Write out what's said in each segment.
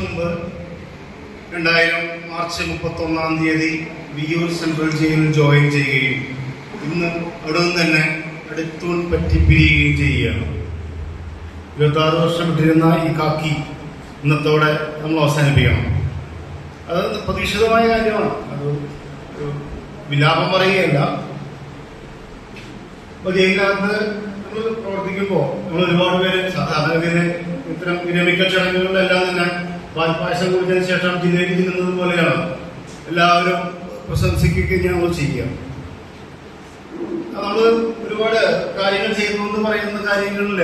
മുമ്പ് 2000 March 31 Viyyur central ജയിലിൽ join ചെയ്യുകയും ഇന്ന് അവിടെ നിന്ന് തന്നെ അടുത്തൂൺ പറ്റി പിരിയുകയും ചെയ്യുകയാണ്. 26 വർഷം ഇട്ടിരുന്ന ഈ കാക്കി ഇന്നത്തോടെ നമ്മൾ അവസാനിപ്പിക്കണം. അത് പ്രതീക്ഷിതമായ കാര്യമാണ്. അത് വിലാപം പറയുകയല്ല. അപ്പോൾ ജയിലിനകത്ത് നമ്മൾ പ്രവർത്തിക്കുമ്പോൾ നമ്മൾ ഒരുപാട് പേര് സാധാരണഗതിയിൽ ഇത്തരം വിരമിക്കൽ ചടങ്ങുകളിലെല്ലാം തന്നെ പാൽപ്പായസം കുടിച്ചതിന് ശേഷം ജില്ലയിൽ തിന്നുന്നത് പോലെയാണ് എല്ലാവരും പ്രശംസിക്കുകയും ഞങ്ങൾ ചെയ്യുക. നമ്മൾ ഒരുപാട് കാര്യങ്ങൾ ചെയ്യുന്നു എന്ന് പറയുന്ന കാര്യങ്ങളിൽ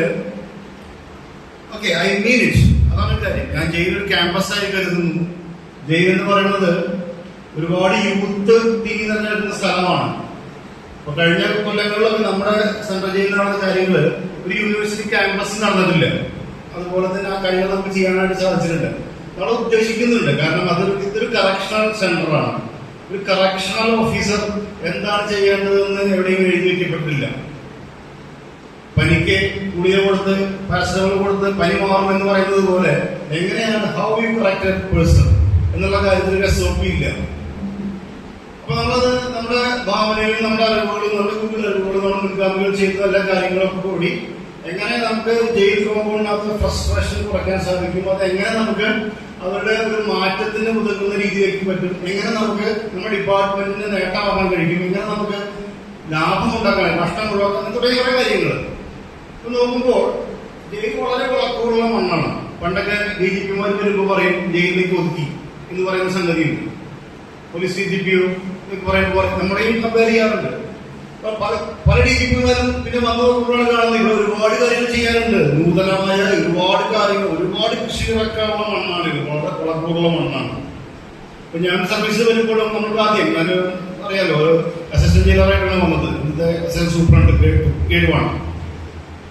ഓക്കെ ഐ മീൻ ഇറ്റ്, അതാണ് കാര്യം. ഞാൻ ജയിലൊരു ക്യാമ്പസായി കരുതുന്നു. ജയിൽ എന്ന് പറയുന്നത് ഒരുപാട് യൂത്ത് തിങ്ങി നിറഞ്ഞിരുന്ന സ്ഥലമാണ്. അപ്പൊ കഴിഞ്ഞ കൊല്ലങ്ങളിലൊക്കെ നമ്മുടെ സെൻട്രൽ ജയിലിൽ നടന്ന കാര്യങ്ങൾ ഒരു യൂണിവേഴ്സിറ്റി ക്യാമ്പസിൽ നടന്നിട്ടില്ല. അതുപോലെ തന്നെ ആ കാര്യങ്ങൾ നമുക്ക് ചെയ്യാനായിട്ട് സാധിച്ചിട്ടുണ്ട്. നമ്മൾ ഉദ്ദേശിക്കുന്നുണ്ട്. കാരണം ഇതൊരു കറക്ഷണൽ സെന്ററാണ്. ഒരു കറക്ഷണൽ ഓഫീസർ എന്താണ് ചെയ്യേണ്ടതെന്ന് എവിടെയും എഴുതി വയ്ക്കപ്പെട്ടില്ല. പനിക്ക് ഗുളിക കൊടുത്ത് പാരസറ്റമോൾ കൊടുത്ത് പനി മാറും എന്ന് പറയുന്നത് പോലെ എങ്ങനെയാണ് how you correct A person എന്നുള്ള കാര്യത്തിൽ SOP ഇല്ല. അപ്പൊ നമ്മളത് നമ്മുടെ ഭാവനയും നമ്മുടെ അറിവുകളും നമ്മുടെ കൂടുതൽ അറിവുകളും നമ്മുടെ മുൻഗാമികൾ ചെയ്ത എല്ലാ കാര്യങ്ങളൊക്കെ കൂടി എങ്ങനെ നമുക്ക് ജയിൽ കോമ്പൗണ്ടിനകത്ത് ഫ്രസ്ട്രേഷൻ കുറയ്ക്കാൻ സാധിക്കും, അത് എങ്ങനെ നമുക്ക് അവരുടെ ഒരു മാറ്റത്തിന് ഉതകുന്ന രീതിയിലേക്ക് പറ്റും, എങ്ങനെ നമുക്ക് നമ്മുടെ ഡിപ്പാർട്ട്മെന്റിന് നേട്ടമാകാൻ കഴിയും, എങ്ങനെ നമുക്ക് ലാഭം ഉണ്ടാക്കാൻ നഷ്ടം ഒഴിവാക്കാൻ തുടങ്ങിയ കുറെ കാര്യങ്ങൾ ഇപ്പൊ നോക്കുമ്പോൾ ജയിൽ വളരെ വളക്കൂറുള്ള മണ്ണാണ്. പണ്ടൊക്കെ DGPമാർ വരുമ്പോൾ പറയും ജയിലിലേക്ക് ഒതുക്കി എന്ന് പറയുന്ന സംഗതിയുണ്ട്. പോലീസ് DGPയോ പറയുമ്പോൾ നമ്മളെയും കമ്പയർ ചെയ്യാറുണ്ട്. പല DGPമാരും പിന്നെ വന്നു നോക്കുമ്പോഴാണ് കാണുന്നത് ഇവിടെ ഒരുപാട് കാര്യങ്ങൾ ചെയ്യാനുണ്ട്. നൂതനമായ ഒരുപാട് കാര്യങ്ങൾ, ഒരുപാട് കൃഷി ഇറക്കാനുള്ള മണ്ണാണ് ഇത്. വളരെ വളക്കൂറുള്ള മണ്ണാണ്. അപ്പൊ ഞാൻ സർവീസ് വരുമ്പോഴും നമുക്ക് ആദ്യം ഞാൻ അറിയാലോ അസിസ്റ്റന്റ് ജയിലറായിട്ടാണ് വന്നത്. ഇന്നത്തെ അസിസ്റ്റന്റ് സൂപ്രണ്ട് ഗ്രേഡ് 1.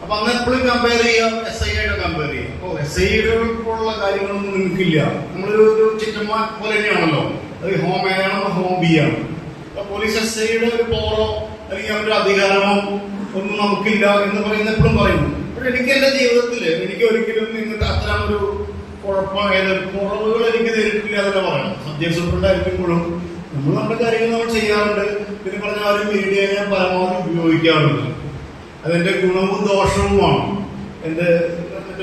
അപ്പൊ അന്ന് എപ്പോഴും കമ്പയർ ചെയ്യാം, SI ആയിട്ട് കമ്പയർ ചെയ്യാം. അപ്പൊ SI-കളുള്ള കാര്യങ്ങളൊന്നും നിങ്ങൾക്കില്ല. നമ്മളൊരു ചിക്കന്മാ പോലെ തന്നെയാണല്ലോ. അത് ഹോം A ആണോ ഹോം B ആണ്. അപ്പൊ പോലീസ് SI-യുടെ ഒരു പവറോ അല്ലെങ്കിൽ അവരുടെ അധികാരമോ ഒന്നും നമുക്കില്ല എന്ന് പറയുന്നത് എപ്പോഴും പറയുന്നു. പക്ഷെ എനിക്ക് എന്റെ ജീവിതത്തിൽ എനിക്ക് ഒരിക്കലും ഇങ്ങനത്തെ അത്തരം ഒരു കുറവുകൾ എനിക്ക് നേരിട്ടില്ല എന്നല്ല പറയണം. സബ്ജക്ട് സൂപ്രണ്ടായിരിക്കുമ്പോഴും നമ്മൾ നമ്മുടെ കാര്യങ്ങൾ നമ്മൾ ചെയ്യാറുണ്ട്. പിന്നെ പറഞ്ഞ ആ ഒരു മീഡിയ ഞാൻ പരമാവധി ഉപയോഗിക്കാറുണ്ട്. അതെന്റെ ഗുണവും ദോഷവുമാണ്. എന്റെ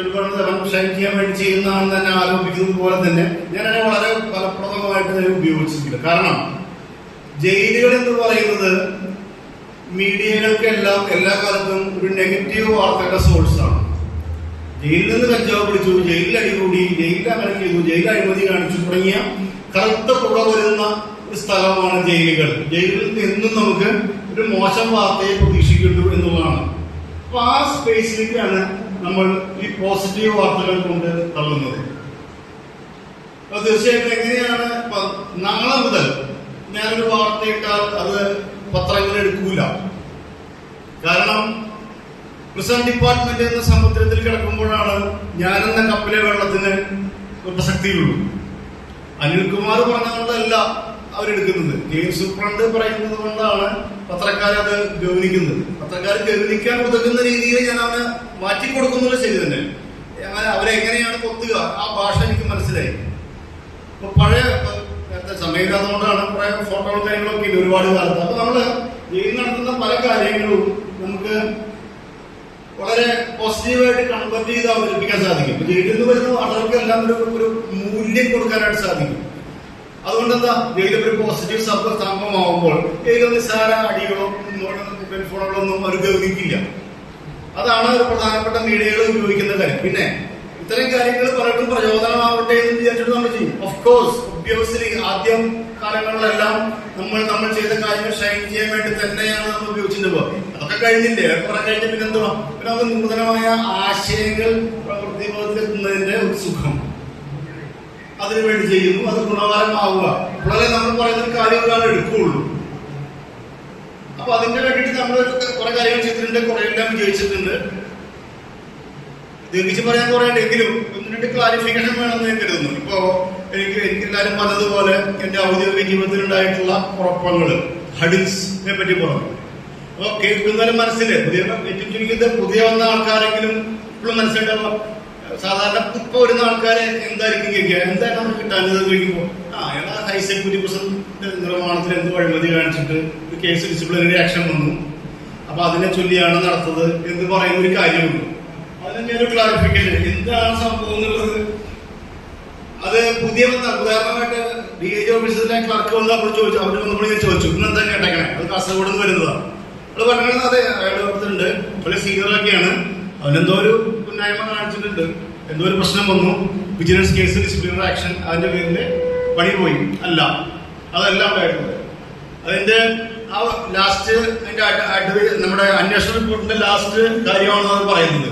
ഒരുപാട് തരം ഷൈൻ ചെയ്യാൻ വേണ്ടി ചെയ്യുന്നതാണെന്ന് തന്നെ ആരോപിക്കുന്നത് പോലെ തന്നെ ഞാൻ അതിനെ വളരെ ഫലപ്രദമായിട്ട് ഞാൻ ഉപയോഗിച്ചിട്ടില്ല. കാരണം ജയിലുകൾ എന്ന് പറയുന്നത് മീഡിയകൾക്കെല്ലാം എല്ലാ കാലത്തും ഒരു നെഗറ്റീവ് വാർത്തകളുടെ സോഴ്സാണ്. ജയിലിൽ നിന്ന് കഞ്ചാവ് പിടിച്ചു, ജയിലിൽ അടികൂടി, ജയിലിൽ അങ്ങനെ ചെയ്തു, ജയിലിൽ അഴിമതി കാണിച്ചു തുടങ്ങിയ കറുത്ത പുക വരുന്ന ഒരു സ്ഥലമാണ് ജയിലുകൾ. ജയിലിൽ നിന്നും നമുക്ക് ഒരു മോശം വാർത്തയെ പ്രതീക്ഷിക്കുന്നു എന്നുള്ളതാണ്. അപ്പൊ ആ സ്പേസിലേക്കാണ് നമ്മൾ ഈ പോസിറ്റീവ് വാർത്തകൾ കൊണ്ട് തള്ളുന്നത്. അപ്പൊ തീർച്ചയായിട്ടും എങ്ങനെയാണ് നാളെ മുതൽ ഞാനൊരു വാർത്തയിട്ടാൽ അത് പത്രങ്ങൾ എടുക്കൂല. കാരണം പ്രിസൺ ഡിപ്പാർട്ട്മെന്റ് എന്ന സമുദ്രത്തിൽ കിടക്കുമ്പോഴാണ് ഞാനെന്ന കപ്പലെ വെള്ളത്തിന് പ്രസക്തിയുള്ളൂ. അനിൽകുമാർ പറഞ്ഞതുകൊണ്ടല്ല അവരെടുക്കുന്നത്. സൂപ്രണ്ട് പറയുന്നത് കൊണ്ടാണ് പത്രക്കാരത് ഗൗനിക്കുന്നത്. പത്രക്കാർ ഗൗനിക്കാൻ ഉതകുന്ന രീതിയിൽ ഞാൻ അവനെ മാറ്റിക്കൊടുക്കുന്നത് ശരി തന്നെ. അവരെങ്ങനെയാണ് കൊത്തുക ആ ഭാഷ എനിക്ക് മനസ്സിലായി. ഇപ്പൊ പഴയ സമയമില്ലാത്തതുകൊണ്ടാണ് കുറെ ഫോട്ടോകളും കാര്യങ്ങളൊക്കെ ഇല്ല ഒരുപാട് കാലത്ത്. അപ്പൊ നമ്മള് ജയിൽ നടത്തുന്ന പല കാര്യങ്ങളും നമുക്ക് വളരെ പോസിറ്റീവായിട്ട് കൺവെർട്ട് ചെയ്ത് അവതരിപ്പിക്കാൻ സാധിക്കും. ഇപ്പൊ ജയിലിൽ നിന്ന് വരുന്ന ആളുകൾക്കെല്ലാം ഒരു മൂല്യം കൊടുക്കാനായിട്ട് സാധിക്കും. അതുകൊണ്ടെന്താ ജയിലിൽ ഒരു പോസിറ്റീവ് സംഭവമാകുമ്പോൾ ജയിലിൽ നിസ്സാര അടികളോ മൊബൈൽ ഫോണുകളൊന്നും അവർ ഗൗനിക്കില്ല. അതാണ് ഒരു പ്രധാനപ്പെട്ട മീഡിയകൾ ഉപയോഗിക്കുന്ന കാര്യം. പിന്നെ ഇത്തരം കാര്യങ്ങൾ പലർക്കും പ്രചോദനമാവട്ടെ എന്ന് വിചാരിച്ചിട്ട് നമ്മൾ ചെയ്യും. ഓഫ്കോഴ്സ് ഒബ്വിയസ്ലി ആദ്യം കാലങ്ങളിലെല്ലാം നമ്മൾ ചെയ്ത കാര്യങ്ങൾ ഷൈൻ ചെയ്യാൻ വേണ്ടി തന്നെയാണ് നമ്മൾ ഉപയോഗിച്ചിട്ട് അതൊക്കെ കഴിഞ്ഞില്ലേ. കുറെ കഴിഞ്ഞ പിന്നെ എന്തുവാ പിന്നെ അത് നൂതനമായ ആശയങ്ങൾ പ്രവൃത്തിബോധത്തിലെത്തുന്നതിന്റെ ഒരു സുഖം അതിനുവേണ്ടി ചെയ്യുന്നു. അത് ഗുണകരമാവുക അപ്പോഴേ നമ്മൾ പറയുന്ന കാര്യങ്ങളാണ് എടുക്കുകയുള്ളൂ. അപ്പൊ അതിന്റെ വേണ്ടിയിട്ട് നമ്മൾ കുറെ കാര്യങ്ങൾ ചെയ്തിട്ടുണ്ട്, കുറെ എല്ലാം വിജയിച്ചിട്ടുണ്ട്. ദീർഘിച്ച് പറയാൻ കുറേണ്ടെങ്കിലും 1-2 ക്ലാരിഫിക്കേഷൻ വേണമെന്ന് ഞാൻ കരുതുന്നു. ഇപ്പോ എനിക്ക് എല്ലാവരും പറഞ്ഞതുപോലെ എന്റെ ഔദ്യോഗിക ജീവിതത്തിൽ ഉണ്ടായിട്ടുള്ള കുഴപ്പങ്ങള് ഹഡിൽസിനെ പറ്റി പറഞ്ഞു. അപ്പൊ കേൾക്കുന്നതിന് മനസ്സില് പുതിയ ചുരുക്കിയത് പുതിയ വന്ന ആൾക്കാരെങ്കിലും ഇപ്പോഴും മനസ്സിലായിട്ടുള്ള സാധാരണ ഇപ്പൊ വരുന്ന ആൾക്കാരെ എന്തായിരിക്കും കേൾക്കുക, എന്താ നമുക്ക് കിട്ടാഞ്ഞത് ചോദിക്കുമ്പോൾ അയാൾ ഹൈ സെക്യൂരിറ്റി പ്രസിഡന്റ് നിർമ്മാണത്തിൽ എന്ത് അഴിമതി കാണിച്ചിട്ട് ഒരു കേസ് ഡിസിപ്ലിനറി ആക്ഷൻ വന്നു, അപ്പൊ അതിനെ ചൊല്ലിയാണ് നടത്തത് എന്ന് പറയുന്ന ഒരു കാര്യമുള്ളൂ. അതിന് ഒരു ക്ലാരിഫിക്കേഷൻ എന്താണ് സംഭവം എന്നുള്ളത്. അത് പുതിയ ഉദാഹരണമായിട്ട് DIG ഓഫീസിലെ ക്ലർക്ക് വന്ന് അപ്പോൾ ചോദിച്ചു, അവർ വന്നപ്പോൾ ഞാൻ ചോദിച്ചു ഇന്നെന്താ കേട്ടേക്കണേ, അത് കാസർഗോഡ് നിന്ന് വരുന്നതാണ്. അത് പറഞ്ഞത് അതെ അയാളുടെ അടുത്തുണ്ട്, വളരെ സീനിയറൊക്കെയാണ്, അവനെന്തോ ഒരു കുന്നായ്മ കാണിച്ചിട്ടുണ്ട്, എന്തോ ഒരു പ്രശ്നം വന്നു, വിജിലൻസ് കേസ് ഡിസിപ്ലിനറി ആക്ഷൻ, അതിന്റെ പേരിൽ പണി പോയി. അല്ല, അതല്ല ഉണ്ടായിട്ടുള്ളത്. അതിന്റെ ആ ലാസ്റ്റ് നമ്മുടെ അന്വേഷണ റിപ്പോർട്ടിന്റെ ലാസ്റ്റ് കാര്യമാണെന്ന് അത് പറയുന്നത്.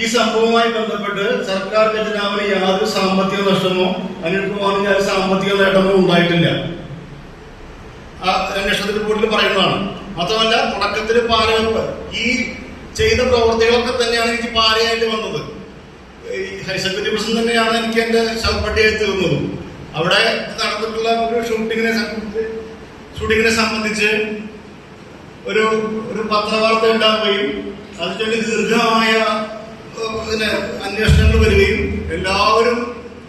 ഈ സംഭവവുമായി ബന്ധപ്പെട്ട് സർക്കാർ ഖജനാവിന് യാതൊരു സാമ്പത്തിക നഷ്ടമോ അനിൽ കുമാറിന് യാതൊരു സാമ്പത്തിക നേട്ടമോ ഉണ്ടായിട്ടില്ല. ആ അന്വേഷണ റിപ്പോർട്ടിൽ പറയുന്നതാണ്. മാത്രമല്ല തുടക്കത്തിൽ പാരവെപ്പ് ഈ ചെയ്ത പ്രവർത്തികളൊക്കെ തന്നെയാണ് എനിക്ക് പാരയായിട്ട് വന്നത്. ഈ ഹൈ സെക്യൂരിറ്റി പ്രസിഡന്റ് തന്നെയാണ് എനിക്ക് എന്റെ ശവപ്പട്ടിയായി തീർന്നതും. അവിടെ നടന്നിട്ടുള്ള ഒരു ഷൂട്ടിങ്ങിനെ സംബന്ധിച്ച് ഒരു പത്രവാർത്ത ഉണ്ടാവുകയും അതിനുവേണ്ടി ദീർഘമായ അന്വേഷണങ്ങൾ വരികയും എല്ലാവരും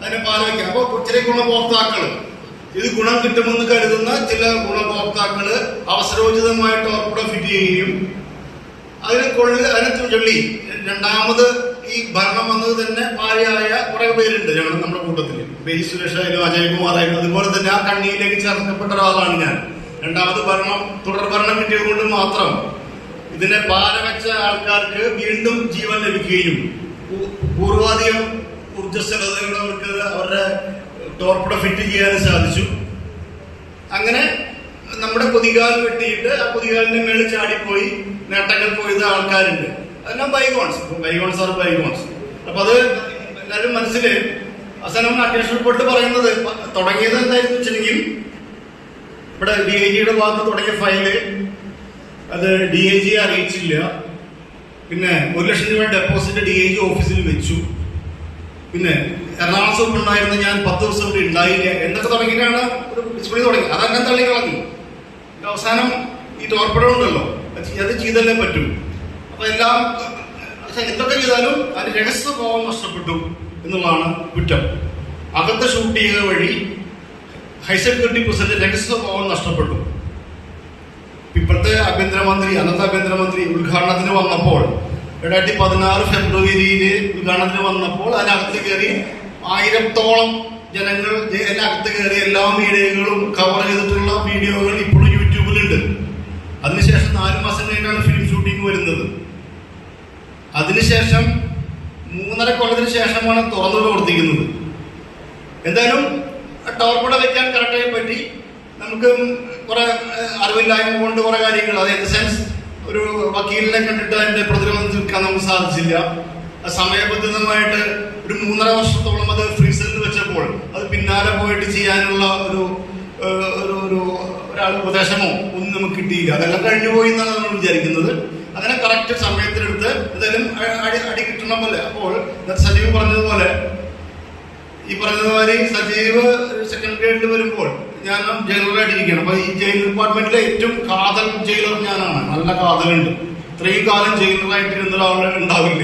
അതിനെ പാലവയ്ക്കുക. അപ്പൊ ചില ഗുണഭോക്താക്കള് ഇത് ഗുണം കിട്ടുമെന്ന് കരുതുന്ന ചില ഗുണഭോക്താക്കള് അവസരോചിതമായി ടോർപിഡോ ഫിറ്റ് ചെയ്യുകയും അതിനെ ചൊല്ലി രണ്ടാമത് ഈ ഭരണം വന്നത് തന്നെ ഭാര്യയായ കുറെ പേരുണ്ട് നമ്മുടെ കൂട്ടത്തിൽ. ബേജി സുരേഷ് ആയാലും അജയ്കുമാർ ആയാലും അതുപോലെ തന്നെ ആ കണ്ണിയിലേക്ക് ചേർക്കപ്പെട്ട ഒരാളാണ് ഞാൻ. രണ്ടാമത് തുടർ ഭരണം കിട്ടിയത് കൊണ്ട് മാത്രം ഇതിനെ പാരവെച്ച ആൾക്കാർക്ക് വീണ്ടും ജീവൻ ലഭിക്കുകയും പൂർവാധികം ഊർജ്ജസ്വലതയോടെ അവർക്ക് അവരുടെ ടോർപിഡോ ഫിറ്റ് ചെയ്യാൻ സാധിച്ചു. അങ്ങനെ നമ്മുടെ കുതികാൽ വെട്ടിയിട്ട് ആ കുതികാലിന്റെ മേളിൽ ചാടിപ്പോയി നേട്ടങ്ങൾ പോയത് ആൾക്കാരുണ്ട്. അതെല്ലാം ബൈഗോൺസ് ആർ ബൈഗോൺസ്. അപ്പൊ അത് എല്ലാവരും മനസ്സില് അവസാനം അന്വേഷണ റിപ്പോർട്ട് പറയുന്നത് തുടങ്ങിയത് എന്തായിരുന്നു വെച്ചിട്ടുണ്ടെങ്കിൽ ഇവിടെ DIGയുടെ ഭാഗത്ത് തുടങ്ങിയ ഫയല് അത് DIG അറിയിച്ചില്ല. പിന്നെ 1 ലക്ഷം രൂപ ഡെപ്പോസിറ്റ് DIG ഓഫീസിൽ വെച്ചു. പിന്നെ എറണാകുളം സൂപ്പ് ഉണ്ടായിരുന്ന ഞാൻ 10 ദിവസം കൂടി ഉണ്ടായില്ല എന്നൊക്കെ തുടങ്ങിയിട്ടാണ് ഒരു ഡിസ്പ്ലേ തുടങ്ങി. അതെല്ലാം തള്ളി കളഞ്ഞു. അവസാനം ഈ ടോർപിഡോ ഉണ്ടല്ലോ, അത് ചെയ്തല്ലേ പറ്റും. അപ്പൊ എല്ലാം എന്തൊക്കെ ചെയ്താലും അതിന് രഹസ്യഭാവം നഷ്ടപ്പെട്ടു എന്നുള്ളതാണ് കുറ്റം. അകത്തെ ഷൂട്ട് ചെയ്യുക വഴി ഹൈ സെക്യൂരിറ്റി പ്രസിഡന്റ് രഹസ്യഭാവം നഷ്ടപ്പെട്ടു. ഇപ്പോഴത്തെ അന്നത്തെ ആഭ്യന്തരമന്ത്രി ഉദ്ഘാടനത്തിന് വന്നപ്പോൾ 2016 ഫെബ്രുവരിയില് ഉദ്ഘാടനത്തിന് വന്നപ്പോൾ അതിനകത്ത് കയറി 1000-ഓളം ജനങ്ങൾ അതിനകത്ത് കയറി എല്ലാ മീഡിയകളും കവർ ചെയ്തിട്ടുള്ള വീഡിയോകൾ ഇപ്പോഴും യൂട്യൂബിലുണ്ട്. അതിനുശേഷം 4 മാസം കഴിഞ്ഞാണ് ഫിലിം ഷൂട്ടിംഗ് വരുന്നത്. അതിനുശേഷം 3.5 കൊല്ലത്തിന് ശേഷമാണ് തുറന്നു പ്രവർത്തിക്കുന്നത്. എന്തായാലും ടോർപിഡോ വെക്കാൻ കറക്റ്റായി പറ്റി. നമുക്ക് കുറെ അറിവില്ലായ്മ കൊണ്ട് കുറെ കാര്യങ്ങൾ, അതായത് സെൻസ് ഒരു വക്കീലിനെ കണ്ടിട്ട് അതിന്റെ പ്രതിരോധം നിൽക്കാൻ നമുക്ക് സാധിച്ചില്ല. സമയബന്ധിതമായിട്ട് ഒരു 3.5 വർഷത്തോളം അത് ഫ്രീസറിൽ വെച്ചപ്പോൾ അത് പിന്നാലെ പോയിട്ട് ചെയ്യാനുള്ള ഒരാൾ ഉപദേശമോ ഒന്നും നമുക്ക് കിട്ടിയില്ല. അതെല്ലാം കഴിഞ്ഞു പോയി എന്നാണ് നമ്മൾ വിചാരിക്കുന്നത്. അങ്ങനെ കറക്റ്റ് സമയത്തിനെടുത്ത് എന്തായാലും അടി കിട്ടണം പോലെ. അപ്പോൾ സജീവ് പറഞ്ഞതുപോലെ ഈ പറഞ്ഞതുമാതിരി സജീവ് സെക്കൻഡ് ഗ്രേഡിൽ വരുമ്പോൾ ഞാൻ ജയിലറായിട്ടിരിക്കുകയാണ്. അപ്പൊ ഈ ജയിൽ ഡിപ്പാർട്ട്മെന്റിലെ ഏറ്റവും കാതൽ ജയിലർ ഞാനാണ്. നല്ല കാതലുണ്ട്. ഇത്രയും കാലം ജയിലറായിട്ടിരുന്ന ഒരാൾ ഉണ്ടാവില്ല.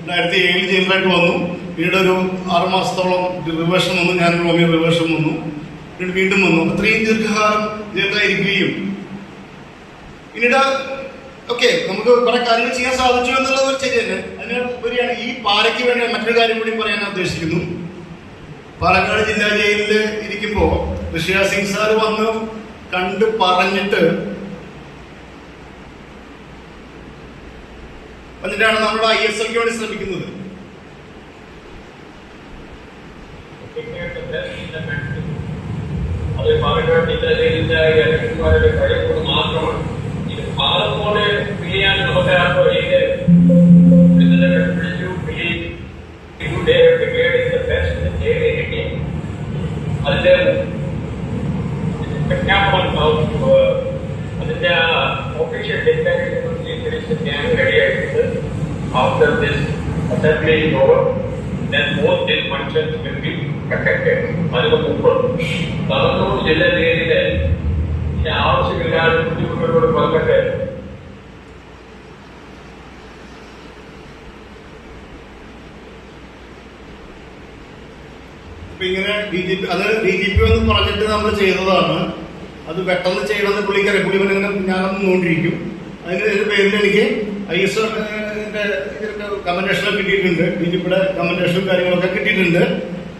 2007 ജയിലറായിട്ട് വന്നു. പിന്നീട് ഒരു 6 മാസത്തോളം റിവേഷൻ വന്നു. ഞാൻ റോമിയോ റിവേഷൻ വന്നു. പിന്നീട് വീണ്ടും വന്നു. അത്രയും ദീർഘകാലം ജയിലായിരിക്കുകയും പിന്നീട് നമുക്ക് കുറെ കാര്യങ്ങൾ ചെയ്യാൻ സാധിച്ചു എന്നുള്ളത് ഒരു ശരി തന്നെ. അതിന് ഉപരിയാണ് ഈ പാലയ്ക്ക് വേണ്ടി മറ്റൊരു കാര്യം കൂടി പറയാൻ ഉദ്ദേശിക്കുന്നു. പാലക്കാട് ജില്ലാ ജയിലിൽ ഇരിക്കുമ്പോ ഋഷിയ സിംഗ് സാർ വന്ന് കണ്ട് പറഞ്ഞിട്ട് എന്നിട്ടാണ് നമ്മുടെ ISLക്ക് വേണ്ടി ശ്രമിക്കുന്നത്. അത് പാലക്കാട് ജില്ലാ ജയിലിന്റെ കഴിവ് മാത്രമാണ്. ഇത് പാലക്കോട് ചെയ്യാൻ നമുക്ക് അതിന്റെ വിജ്ഞാപനം അതിന്റെ ഒഫീഷ്യൽ ഡിക്ലറേഷൻ ഞാൻ റെഡിയായിട്ടുണ്ട്. After this assembly is over then both these functions will be affected. അതിന് മുമ്പ് കണ്ണൂർ ജില്ലയിലെ ആവശ്യമില്ലാതെ ബുദ്ധിമുട്ടുകളോട് പറഞ്ഞിട്ട് ഇപ്പൊ ഇങ്ങനെ DGP എന്ന് പറഞ്ഞിട്ട് നമ്മൾ ചെയ്തതാണ്. അത് പെട്ടെന്ന് ചെയ്യണമെന്ന് പുള്ളിക്കറിയാം. പുള്ളി ഇങ്ങനെ ഞാനൊന്നും നോണ്ടിരിക്കും. അതിന്റെ ഒരു പേരിൽ എനിക്ക് ISO കമന്റേഷനൊക്കെ കിട്ടിയിട്ടുണ്ട്. DGPയുടെ കമന്റേഷനും കാര്യങ്ങളൊക്കെ കിട്ടിയിട്ടുണ്ട്.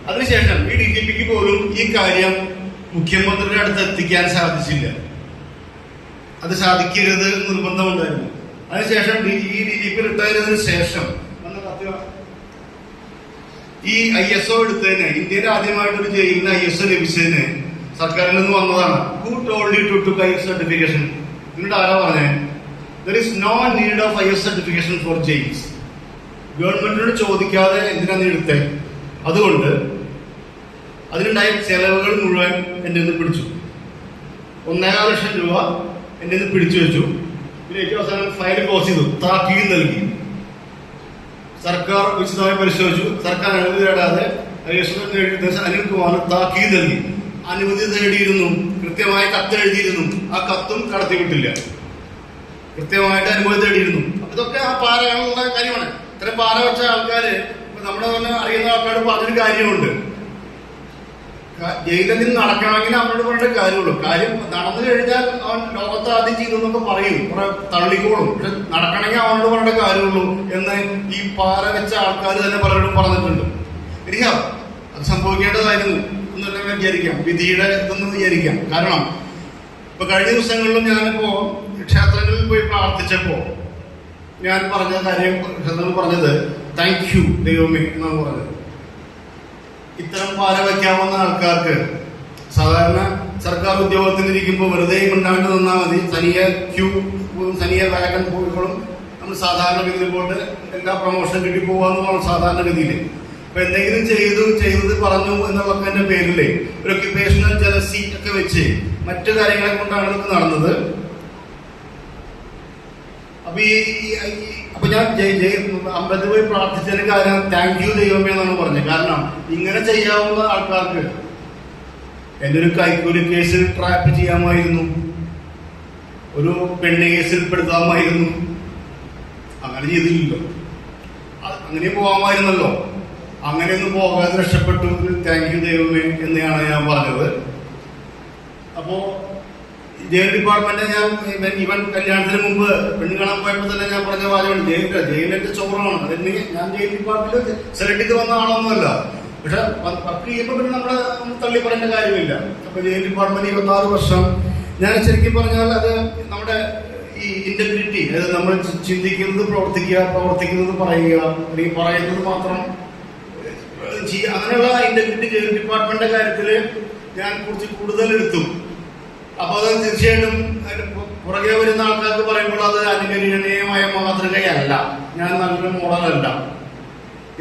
അതിനുശേഷം ഈ DGPക്ക് പോലും ഈ കാര്യം മുഖ്യമന്ത്രിയുടെ അടുത്ത് എത്തിക്കാൻ സാധിച്ചില്ല. അത് സാധിക്കരുത് നിർബന്ധമുണ്ടായിരുന്നു. അതിനുശേഷം ഈ DGP റിട്ടയർ ചെയ്തതിനു ശേഷം ഈ ISO എടുത്തതിന്, ഇന്ത്യയിൽ ആദ്യമായിട്ടൊരു ജയിലിന് ISO ലഭിച്ചതിന് സർക്കാരിൽ നിന്ന് വന്നതാണ്. Who told you to took ISO certification? ഇതിനോട് ആരാ പറഞ്ഞേ? There is no need of ISO certification for jails. ഗവൺമെന്റിനോട് ചോദിക്കാതെ എന്തിനാണ് എടുത്തേ? അതുകൊണ്ട് അതിനുണ്ടായ ചെലവുകൾ മുഴുവൻ എന്റെ നിന്ന് പിടിച്ചു. 1.5 ലക്ഷം രൂപ എന്റെ നിന്ന് പിടിച്ചു വെച്ചു. പിന്നെ ഏറ്റവും അവസാനം ഫയൽ ക്ലോസ് ചെയ്തു, താക്കീത് നൽകി. സർക്കാർ വിശദമായി പരിശോധിച്ചു. സർക്കാർ അനുമതി തേടാതെ അനിൽകുമാർ താക്കീത് നൽകി. അനുമതി തേടിയിരുന്നു, കൃത്യമായ കത്ത് എഴുതിയിരുന്നു. ആ കത്തും കടത്തിവിട്ടില്ല. കൃത്യമായിട്ട് അനുമതി തേടിയിരുന്നു. ഇതൊക്കെ ആ പാരകളുടെ കാര്യമാണ്. ഇത്രയും പാര വെച്ച ആൾക്കാര് നമ്മുടെ തന്നെ അറിയുന്ന ആൾക്കാരോട് പറഞ്ഞൊരു കാര്യമുണ്ട്. ജയിലിൽ നിന്ന് നടക്കണമെങ്കിൽ അവനോട് പറഞ്ഞ കാര്യമുള്ളൂ. കാര്യം നടന്നു കഴിഞ്ഞാൽ അവൻ ലോകത്ത് ആദ്യം ചെയ്തു എന്നൊക്കെ പറയും, കുറെ തള്ളിക്കോളും. പക്ഷെ നടക്കണമെങ്കിൽ അവനോട് പറഞ്ഞ കാര്യമുള്ളൂ എന്ന് ഈ പാര വെച്ച ആൾക്കാർ തന്നെ പലരോടും പറഞ്ഞിട്ടുണ്ട്. ഇരിക്കാം, അത് സംഭവിക്കേണ്ടതായിരുന്നു എന്ന് തന്നെ വിചാരിക്കാം. വിധിയുടെ ഇതൊന്നും വിചാരിക്കാം. കാരണം ഇപ്പൊ കഴിഞ്ഞ ദിവസങ്ങളിലും ഞാനിപ്പോ ക്ഷേത്രങ്ങളിൽ പോയി പ്രാർത്ഥിച്ചപ്പോ ഞാൻ പറഞ്ഞ കാര്യം, ക്ഷേത്രങ്ങൾ പറഞ്ഞത് താങ്ക് യു ദൈവമേ എന്നാണ് പറഞ്ഞത്. ഇത്തരം പാര വയ്ക്കാവുന്ന ആൾക്കാർക്ക് സാധാരണ സർക്കാർ ഉദ്യോഗത്തിലിരിക്കുമ്പോൾ വെറുതെ മിണ്ടാണ്ട് നിന്നാൽ മതി. തനിയെ വാഗൻ പോയിക്കോളും. നമ്മൾ സാധാരണ ഗതിയിൽ പോയിട്ട് എല്ലാ പ്രൊമോഷൻ കിട്ടി പോവാന്ന് പറഞ്ഞു സാധാരണ ഗതിയിൽ. അപ്പൊ എന്തെങ്കിലും ചെയ്തത് പറഞ്ഞു എന്നുള്ളതിന്റെ പേരില് ഒരു ഒക്യുപേഷണൽ ജലസി ഒക്കെ വെച്ച് മറ്റു കാര്യങ്ങളെ കൊണ്ടാണ് ഇതൊക്കെ നടന്നത്. അപ്പൊ ഞാൻ അമ്പലത്തിൽ പോയി പ്രാർത്ഥിച്ചതിന് കാര്യം താങ്ക് യു ദൈവമേ എന്നാണ് പറഞ്ഞത്. കാരണം ഇങ്ങനെ ചെയ്യാവുന്ന ആൾക്കാർക്ക് എന്റെ ഒരു കൈക്കൂലി കേസിൽ ട്രാപ്പ് ചെയ്യാമായിരുന്നു, ഒരു പെണ്ണ് കേസിൽ പെടുത്താമായിരുന്നു. അങ്ങനെ ചെയ്തില്ലല്ലോ. അങ്ങനെ പോകാമായിരുന്നല്ലോ. അങ്ങനെയൊന്നും പോകാതെ രക്ഷപ്പെട്ടു. താങ്ക് യു ദൈവമേ എന്നാണ് ഞാൻ പറഞ്ഞത്. അപ്പോ ജയിൽ ഡിപ്പാർട്ട്മെന്റ് ഇവൻ കല്യാണത്തിന് മുമ്പ് പെണ്ണ് കാണാൻ പോയപ്പോൾ തന്നെ ഞാൻ പറഞ്ഞ വാചകമാണ്, ജയിലിന്റെ ചോറാണ്. അതിന് ഞാൻ ജയിൽ ഡിപ്പാർട്ട്മെന്റ് സെലക്ട് ചെയ്ത് വന്ന ആളൊന്നുമല്ല. പക്ഷെ വർക്ക് ചെയ്യുമ്പോൾ പിന്നെ നമ്മൾ തള്ളി പറയേണ്ട കാര്യമില്ല. അപ്പൊ ജയിൽ ഡിപ്പാർട്ട്മെന്റ് 26 വർഷം. ഞാൻ ശരിക്കും പറഞ്ഞാൽ അത് നമ്മുടെ ഈ ഇന്റഗ്രിറ്റി, അതായത് നമ്മൾ ചിന്തിക്കുന്നത് പ്രവർത്തിക്കുന്നത് പറയുക, അല്ലെങ്കിൽ പറയുന്നത് മാത്രം ചെയ്യുക, അങ്ങനെയുള്ള ഇന്റഗ്രിറ്റി ജയിൽ ഡിപ്പാർട്ട്മെന്റിന്റെ കാര്യത്തില് ഞാൻ കുറച്ച് കൂടുതൽ എടുത്തു. അപ്പൊ അത് തീർച്ചയായിട്ടും പുറകെ വരുന്ന ആൾക്കാർക്ക് പറയുമ്പോൾ അത് അനുകരണീയമായ മാതൃകയല്ല. ഞാൻ നല്ലൊരു മോഡലല്ല.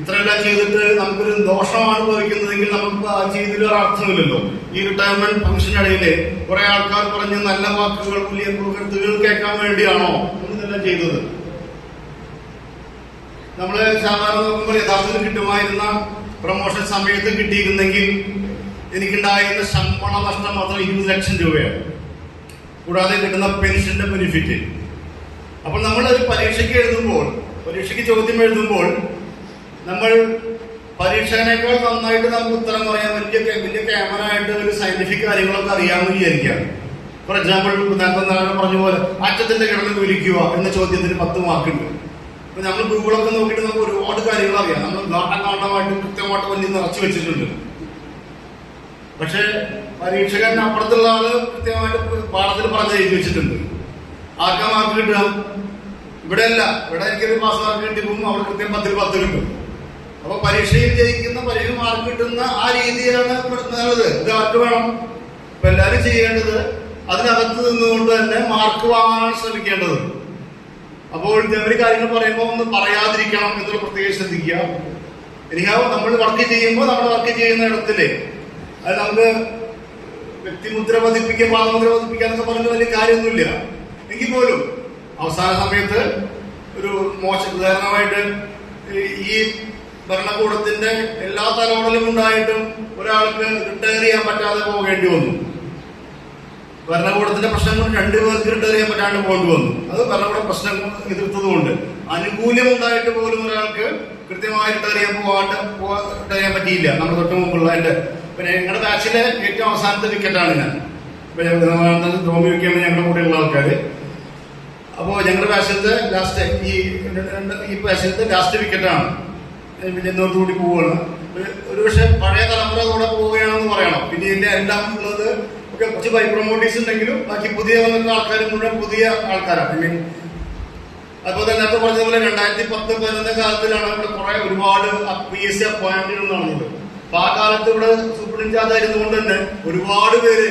ഇത്രയെല്ലാം ചെയ്തിട്ട് നമുക്കൊരു ദോഷമാണ് ഭവിക്കുന്നതെങ്കിൽ നമുക്ക് ആ ചെയ്തിൽ ഒരു അർത്ഥമില്ലല്ലോ. ഈ റിട്ടയർമെന്റ് ഫംഗ്ഷനിടയില് കുറെ ആൾക്കാർ പറഞ്ഞ് നല്ല വാക്കുകൾ, വലിയ കൃത്തുകൾ കേൾക്കാൻ വേണ്ടിയാണോ ഇതെല്ലാം ചെയ്തത്? നമ്മള് സാധാരണ നോക്കുമ്പോൾ യഥാർത്ഥത്തിൽ കിട്ടുമായിരുന്ന പ്രൊമോഷൻ സമയത്ത് കിട്ടിയിരുന്നെങ്കിൽ എനിക്കുണ്ടായിരുന്ന ശമ്പള നഷ്ടം മാത്രം 20 ലക്ഷം രൂപയാണ്, കൂടാതെ കിട്ടുന്ന പെൻഷന്റെ ബെനിഫിറ്റ്. അപ്പോൾ നമ്മൾ ഒരു പരീക്ഷയ്ക്ക് ചോദ്യം എഴുതുമ്പോൾ നമ്മൾ പരീക്ഷേനേക്കാൾ നന്നായിട്ട് നമുക്ക് ഉത്തരം പറയാൻ വലിയ ക്യാമറ ആയിട്ട് ഒരു സയന്റിഫിക് കാര്യങ്ങളൊക്കെ അറിയാമെന്ന് വിചാരിക്കാം. ഫോർ എക്സാമ്പിൾ, നേരത്തെ പറഞ്ഞ പോലെ അറ്റത്തിന്റെ കിടന്ന് വിളിക്കുക എന്ന ചോദ്യത്തിന് 10 മാർക്കുണ്ട്. അപ്പൊ നമ്മൾ ഗൂഗിളൊക്കെ നോക്കിയിട്ട് നമുക്ക് ഒരുപാട് കാര്യങ്ങൾ അറിയാം. നമ്മൾ ഘാട്ടമായിട്ട് കൃത്യമായിട്ട് വലിയ നിറച്ചു വെച്ചിട്ടുണ്ട്. പക്ഷെ പരീക്ഷകൻ അപ്പുറത്തുള്ള ആള് കൃത്യമായിട്ട് പാഠത്തിൽ പറഞ്ഞ് എഴുതി വെച്ചിട്ടുണ്ട്. ആർക്കാ മാർക്ക് കിട്ടുക? ഇവിടെയല്ല. ഇവിടെ എനിക്കൊരു പാസ് മാർക്ക് കിട്ടി പോകും, അവിടെ കൃത്യം 10ൽ 10 കിട്ടും. അപ്പൊ പരീക്ഷയിൽ ജയിക്കുന്ന, പരീക്ഷ മാർക്ക് കിട്ടുന്ന ആ രീതിയിലാണ് നല്ലത്. ഇത് ആർക്ക് വേണം? അപ്പൊ എല്ലാവരും ചെയ്യേണ്ടത് അതിനകത്ത് നിന്നുകൊണ്ട് തന്നെ മാർക്ക് വാങ്ങാനാണ് ശ്രമിക്കേണ്ടത്. അപ്പോൾ ഒരു കാര്യങ്ങൾ പറയുമ്പോൾ ഒന്ന് പറയാതിരിക്കണം എന്നുള്ള പ്രത്യേകം ശ്രദ്ധിക്കുക. എനിക്കാവും നമ്മൾ വർക്ക് ചെയ്യുമ്പോൾ നമ്മൾ വർക്ക് ചെയ്യുന്ന ഇടത്തില് അത് നമുക്ക് വ്യക്തിമുദ്ര പതിപ്പിക്കുക, പാദമുദ്ര പതിപ്പിക്കുക എന്നൊക്കെ പറഞ്ഞ വലിയ കാര്യമൊന്നുമില്ല. എങ്കിൽ പോലും അവസാന സമയത്ത് ഒരു ഉദാഹരണമായിട്ട് ഈ ഭരണകൂടത്തിന്റെ എല്ലാ തലോടലും ഉണ്ടായിട്ടും ഒരാൾക്ക് റിട്ടയർ ചെയ്യാൻ പറ്റാതെ പോകേണ്ടി വന്നു. ഭരണകൂടത്തിന്റെ പ്രശ്നം കൊണ്ട് 2 പേർക്ക് റിട്ടയർ ചെയ്യാൻ പറ്റാണ്ട് പോകേണ്ടി വന്നു. അത് ഭരണകൂട പ്രശ്നം എതിർത്തതുകൊണ്ട്. അനുകൂല്യം ഉണ്ടായിട്ട് പോലും ഒരാൾക്ക് കൃത്യമായി റിട്ടയർ ചെയ്യാൻ പറ്റിയില്ല. നമ്മൾ തൊട്ട് മുമ്പുള്ള എൻ്റെ പിന്നെ ഞങ്ങളുടെ ബാച്ചിലെ ഏറ്റവും അവസാനത്തെ വിക്കറ്റാണ് ഞാൻ. ഡ്രോമി വിക്കറ്റാണ് ഞങ്ങളുടെ കൂടെയുള്ള ആൾക്കാർ. അപ്പോൾ ഞങ്ങളുടെ ബാച്ചിലത്തെ ലാസ്റ്റ് ഈ ബാച്ചിലത്തെ ലാസ്റ്റ് വിക്കറ്റാണ്. എന്നോടുകൂടി പോവുകയാണ്. ഒരുപക്ഷെ പഴയ തലമുറ കൂടെ പോവുകയാണെന്ന് പറയണം. പിന്നെ ഇതിന്റെ എല്ലാം ഉള്ളത് ഒക്കെ കുറച്ച് ബൈ പ്രൊമോട്ടീസ് ഉണ്ടെങ്കിലും ബാക്കി പുതിയ വന്നിട്ടുള്ള ആൾക്കാർ മുഴുവൻ പുതിയ ആൾക്കാരാണ്. ഐ മീൻ അതുപോലെ നേരത്തെ പറഞ്ഞതുപോലെ 2010-11 കാലത്തിലാണ് ഇവിടെ കുറെ ഒരുപാട് PSC അപ്പോയിന്റുകൾ നടന്നത്. അപ്പൊ ആ കാലത്ത് ഇവിടെ സൂപ്പർ ഇൻചാർജ് ആയിരുന്നുകൊണ്ട് തന്നെ ഒരുപാട് പേര്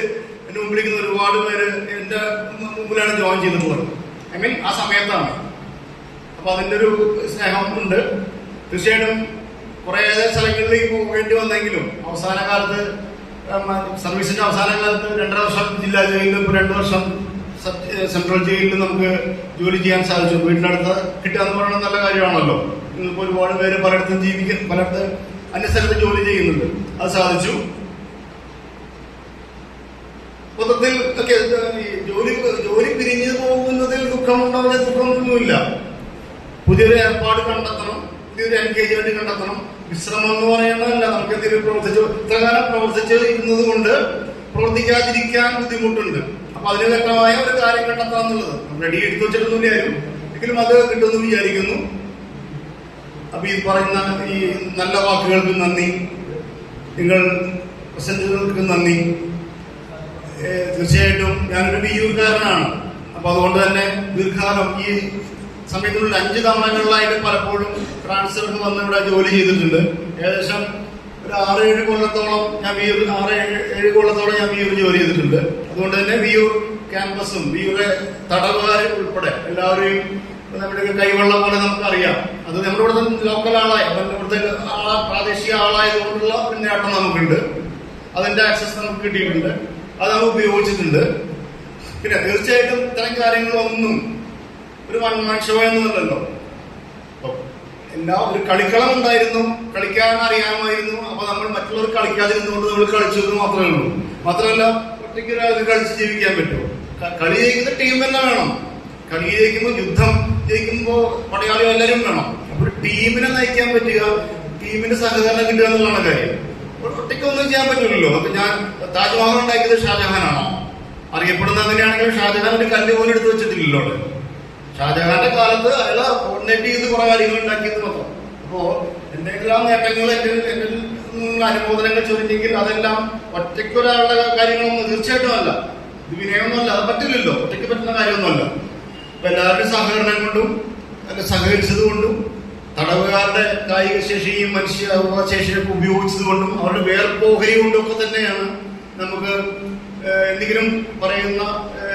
എന്റെ മുമ്പിലിരിക്കുന്ന ഒരുപാട് പേര് എന്റെ മുമ്പിലാണ് ജോയിൻ ചെയ്തിട്ടുള്ളത്. ഐ മീൻ ആ സമയത്താണ്. അപ്പൊ അതിന്റെ ഒരു സ്നേഹം ഉണ്ട്. തീർച്ചയായിട്ടും കുറെ സ്ഥലങ്ങളിലേക്ക് പോകേണ്ടി വന്നെങ്കിലും അവസാന കാലത്ത് സർവീസിന്റെ അവസാന കാലത്ത് 2.5 വർഷം ജില്ലാ ജയിലിലും 2 വർഷം സെൻട്രൽ ജയിലിൽ നമുക്ക് ജോലി ചെയ്യാൻ സാധിച്ചു. വീടിനടുത്ത് കിട്ടുക എന്ന് പറയുന്നത് നല്ല കാര്യമാണല്ലോ. നിങ്ങൾക്ക് ഒരുപാട് പേര് പലയിടത്തും പലയിടത്ത് അന്യസ്ഥലത്ത് ജോലി ചെയ്യുന്നുണ്ട്. അത് സാധിച്ചു. മൊത്തത്തിൽ ഒക്കെ ജോലി പിരിഞ്ഞു പോകുന്നതിൽ ദുഃഖമൊന്നുമില്ല. പുതിയൊരു ഏർപ്പാട് കണ്ടെത്തണം, പുതിയൊരു എൻഗേജ്മെന്റ് കണ്ടെത്തണം. വിശ്രമം എന്ന് പറയുന്നതല്ല. നമുക്ക് എന്തെങ്കിലും ഇത്രകാലം പ്രവർത്തിച്ച് ഇരുന്നത് കൊണ്ട് പ്രവർത്തിക്കാതിരിക്കാൻ ബുദ്ധിമുട്ടുണ്ട്. അപ്പൊ അതിന് വ്യക്തമായ ഒരു കാര്യം കണ്ടെത്താന്നുള്ളത് റെഡി എടുത്തു വെച്ചിട്ടൊന്നുമില്ലായിരുന്നു. എങ്കിലും അത് കിട്ടുമെന്ന് വിചാരിക്കുന്നു. അപ്പൊ ഈ പറയുന്ന ഈ നല്ല വാക്കുകൾക്ക് നന്ദി, നിങ്ങൾ പ്രസന്റുകൾക്ക് നന്ദി. തീർച്ചയായിട്ടും ഞാനൊരു വിയൂർക്കാരനാണ്. അപ്പൊ അതുകൊണ്ട് തന്നെ ദീർഘകാലം ഈ സമയത്തുള്ള 5 തവണകളിലായിട്ട് പലപ്പോഴും ട്രാൻസ്ഫർക്ക് വന്ന് ഇവിടെ ജോലി ചെയ്തിട്ടുണ്ട്. ഏകദേശം ഒരു 6-7 കൊല്ലത്തോളം ഞാൻ വിയൂർ ജോലി ചെയ്തിട്ടുണ്ട്. അതുകൊണ്ട് തന്നെ വിയൂർ ക്യാമ്പസും വിയൂരെ തടവുകാർ ഉൾപ്പെടെ എല്ലാവരെയും നമ്മുടെ കൈവെള്ളം പോലെ നമുക്കറിയാം. അത് നമ്മുടെ ഇവിടുത്തെ ലോക്കൽ ആളായി ഇവിടുത്തെ പ്രാദേശിക ആളായതുകൊണ്ടുള്ള ഒരു നേട്ടം നമുക്കുണ്ട്. അതിന്റെ ആക്സസ് നമുക്ക് കിട്ടിയിട്ടുണ്ട്. അത് നമ്മൾ ഉപയോഗിച്ചിട്ടുണ്ട്. പിന്നെ തീർച്ചയായിട്ടും ഇത്തരം കാര്യങ്ങളൊന്നും ഒരു വൺ ഷോ എന്നല്ലോ. ഒരു കളിക്കളം ഉണ്ടായിരുന്നു, കളിക്കാൻ അറിയാമായിരുന്നു. അപ്പൊ നമ്മൾ മറ്റുള്ളവർ കളിക്കാതിരുന്നുകൊണ്ട് നമ്മൾ കളിച്ചത് മാത്രമേ ഉള്ളൂ. മാത്രമല്ല ഒറ്റയ്ക്ക് ഒരാൾക്ക് കളിച്ച് ജീവിക്കാൻ പറ്റുമോ? കളി ജയിക്കുന്ന ടീം തന്നെ വേണം. കളി ജയിക്കുമ്പോൾ യുദ്ധം ജയിക്കുമ്പോൾ പടയാളി എല്ലാവരും വേണം. അപ്പോൾ ടീമിനെ നയിക്കാൻ പറ്റുക, ടീമിന്റെ സഹകരണം കിട്ടുക എന്നുള്ളതാണ് കാര്യം. ഒറ്റയ്ക്കൊന്നും ചെയ്യാൻ പറ്റില്ലല്ലോ. അപ്പൊ ഞാൻ താജ്മഹൽ ഉണ്ടാക്കിയത് ഷാജഹാനാണോ? അറിയപ്പെടുന്നത് അങ്ങനെയാണെങ്കിലും ഷാജഹാൻ ഒരു കല്ല് പോലും എടുത്തു വെച്ചിട്ടില്ലല്ലോ. ഷാജഹാന്റെ കാലത്ത് അയാൾ കോർഡിനേറ്റ് ചെയ്ത് കുറെ കാര്യങ്ങൾ ഉണ്ടാക്കിയത് മാത്രം. അപ്പോ എന്തെങ്കിലും നേട്ടങ്ങൾ എന്റെ അനുമോദനങ്ങൾ ചോദിച്ചെങ്കിൽ അതെല്ലാം ഒറ്റയ്ക്കൊരാളുടെ കാര്യങ്ങളൊന്നും തീർച്ചയായിട്ടും അല്ല. ഇത് വിനയമൊന്നുമല്ല. അത് പറ്റില്ലല്ലോ. ഒറ്റയ്ക്ക് പറ്റുന്ന കാര്യമൊന്നുമല്ല. അപ്പൊ എല്ലാവരുടെയും സഹകരണം കൊണ്ടും സഹകരിച്ചത് കൊണ്ടും തടവുകാരുടെ കായിക ശേഷിയും ശേഷിയൊക്കെ ഉപയോഗിച്ചത് കൊണ്ടും അവരുടെ വേർപോഹരി കൊണ്ടും ഒക്കെ തന്നെയാണ് നമുക്ക് എന്തെങ്കിലും പറയുന്ന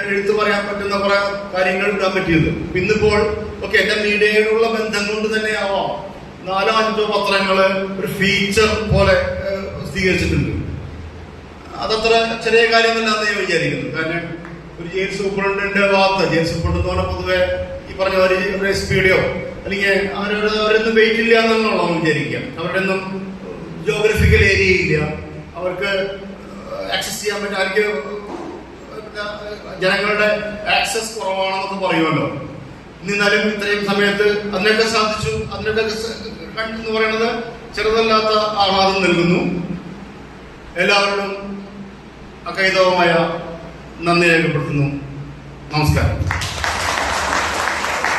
എഴുത്ത് പറയാൻ പറ്റുന്ന കുറെ കാര്യങ്ങൾ ഇടാൻ പറ്റിയത്. ഇന്നിപ്പോൾ ഒക്കെ എന്റെ മീഡിയയോടുള്ള ബന്ധം കൊണ്ട് തന്നെ ആവാം 4-5 പത്രങ്ങള് ഒരു ഫീച്ചർ പോലെ സ്വീകരിച്ചിട്ടുണ്ട്. അതത്ര ചെറിയ കാര്യമല്ലാന്ന് ഞാൻ വിചാരിക്കുന്നു. കാരണം ഒരു ജയിൽ സൂപ്രണ്ടിന്റെ ഭാഗത്ത് ജയിൽ സൂപ്രണ്ട് എന്ന് പറഞ്ഞാൽ പൊതുവെ ഈ പറഞ്ഞ ഒരു സ്പീഡിയോ അല്ലെങ്കിൽ അവരൊന്നും വെയിറ്റ് ഇല്ല എന്നുള്ളതാണ് വിചാരിക്കാം. അവരുടെ ഒന്നും ജോഗ്രഫിക്കൽ ഏരിയ ഇല്ല. അവർക്ക് ആക്സസ് ചെയ്യാൻ പറ്റും. അവർക്ക് ജനങ്ങളുടെ ആക്സസ് കുറവാണെന്നൊക്കെ പറയുമല്ലോ. എന്നാലും ഇത്രയും സമയത്ത് അതിനൊക്കെ സാധിച്ചു. അതിനൊക്കെ എന്ന് പറയുന്നത് ചെറുതല്ലാത്ത ആഹ്ലാദം നൽകുന്നു. എല്ലാവരോടും അകൈതവമായ നന്ദി രേഖപ്പെടുത്തുന്നു. നമസ്കാരം.